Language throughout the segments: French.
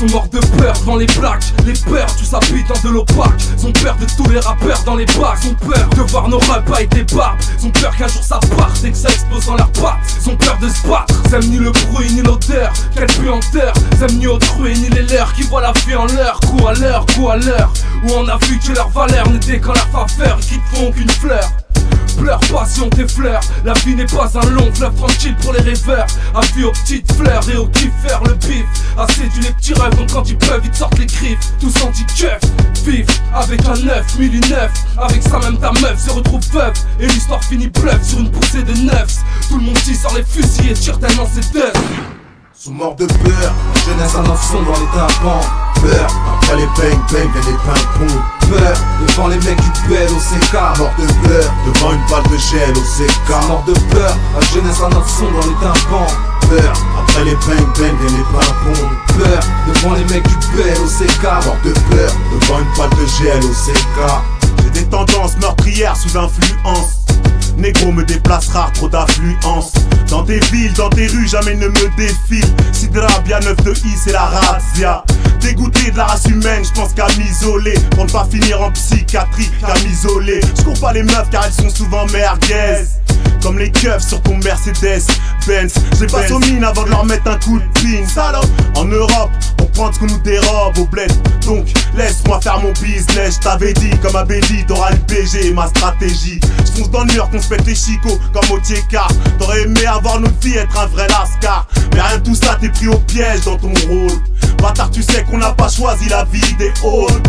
sont morts de peur devant les plaques. Les peurs, tous habitants de l'opaque. Sont peur de tous les rappeurs dans les bacs. Sont peur de voir nos repas avec des barbes. Sont peur qu'un jour ça parte et que ça explose dans leurs pattes. Sont peur de se battre, s'aiment ni le bruit ni l'odeur. Quelle puanteur, s'aiment ni autrui ni les leurs. Qui voient la vie en leur, coup à l'heure, coup à l'heure. Où on a vu que leur valeur n'était qu'en leur faveur. Qui te font qu'une fleur. Pleure, passion, tes fleurs. La vie n'est pas un long fleuve tranquille pour les rêveurs. Avis aux petites fleurs et aux kiffeurs. Le bif, assez du les petits rêves. Donc quand ils peuvent, ils te sortent les griffes. Tous anti-keuf, vif, avec un 9009. Avec ça même ta meuf se retrouve veuve. Et l'histoire finit bluff sur une poussée de neufs. Tout le monde dit sort les fusils et tire tellement c'est death. Sont morts de peur, jeunesse un enfant dans les tympans. Peur, après les bang bang viennent les ping-pong. Peur, devant les mecs du bel au CK. Mort de peur, devant une balle de gel au CK. Mort de peur, la jeunesse un enfant dans les tympans. Peur, après les bang bang viennent les ping-pong. Peur, devant les mecs du bel au CK. Mort de peur, devant une balle de gel au CK. J'ai des tendances meurtrières sous influence. Négro me déplace rare, trop d'affluence. Dans tes villes, dans tes rues, jamais ne me défile. Sidra, bien 9 de I, c'est la razzia. Dégoûté de la race humaine, j'pense qu'à m'isoler. Pour ne pas finir en psychiatrie, qu'à m'isoler. J'cours pas les meufs car elles sont souvent merguez. Comme les keufs sur ton Mercedes Benz. Je les passe aux mines avant de leur mettre un coup de pin. Salope. En Europe, on prend ce qu'on nous dérobe au bled. Donc laisse-moi faire mon business. J't'avais dit comme un béli, t'auras le BG, ma stratégie. J'fonce dans le mur qu'on se pète les chicots comme au Tieka. T'aurais aimé avoir notre fille, être un vrai lascar. Mais rien de tout ça, t'es pris au piège dans ton rôle. Bâtard, tu sais qu'on n'a pas choisi la vie des halls.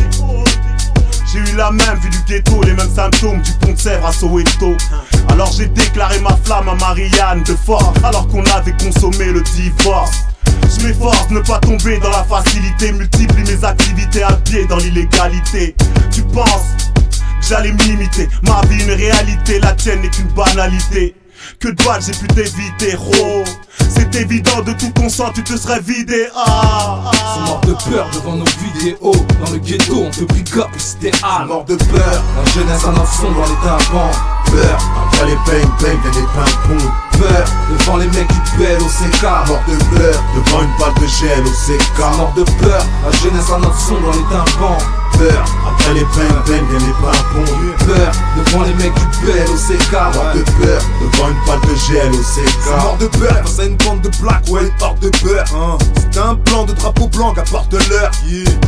J'ai eu la même vue du ghetto, les mêmes symptômes du pont de Sèvres à Soweto. Alors j'ai déclaré ma flamme à Marianne de force, alors qu'on avait consommé le divorce. Je m'efforce de ne pas tomber dans la facilité, multiplie mes activités à pied dans l'illégalité. Tu penses que j'allais m'imiter, ma vie une réalité, la tienne n'est qu'une banalité. Que de balles j'ai pu t'éviter, oh. C'est évident, de tout ton sang tu te serais vidé, Sont morts de peur devant nos vidéos. Dans le ghetto on te pick up, c'était Sont morts de peur, la jeunesse un enfant dans les tympans. Peur, après les bang bang viennent les ping-pong. Peur, devant les mecs du bel au CK. Mort de peur, devant une balle de gel au CK. Mort de peur, la jeunesse un enfant dans les tympans. Peur, après les bang bang viennent les ping-pong. Peur, devant les mecs du bel au CK. Mort de peur, devant une balle de gel au CK. Mort de peur face à une bande de plaques, ouais, une horde de peur. C'est un plan de drapeau blanc qu'apporte l'heure.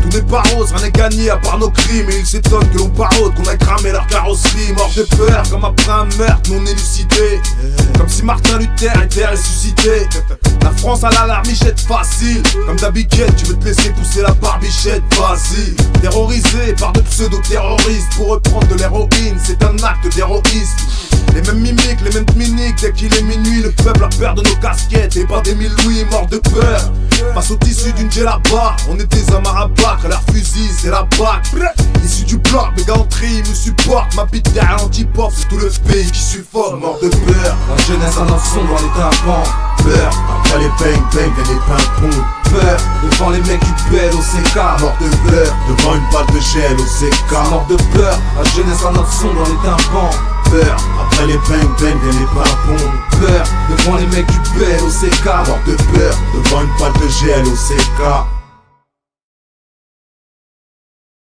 Tout n'est pas rose, rien n'est gagné à part nos crimes. Et ils s'étonnent que l'on parode, qu'on a cramé leur carrosserie. Mort de peur, comme après un meurtre non élucidé. Comme si Martin Luther était ressuscité. La France a la larmichette facile. Comme d'habitude, tu veux te laisser pousser la barbichette, vas-y. Terrorisé par de pseudo-terroristes. Pour reprendre de l'héroïne, c'est un acte d'héroïsme. Les mêmes mimiques, les mêmes miniques, dès qu'il est minuit, le peuple a peur de nos casquettes et pas des mille louis, morts de peur. Face au tissu d'une djellaba, on est des hommes à rabattre, leur fusil c'est la bac. Issu du bloc, mes gars en tri, me supportent, ma bite derrière l'anti-pop, c'est tout le pays qui suffoque. Mort de peur, la jeunesse un enfant dans les tympans. Peur, après les bang bang viennent les ping-pong. Peur, devant les mecs du bel au CK. Mort de peur, devant une balle de gel au CK. Mort de peur, la jeunesse un enfant dans les tympans. Peur, après les bang bang viennent les ping-pong. Peur, devant les mecs du bel au CK. Mort de peur, devant une balle de gel au CK.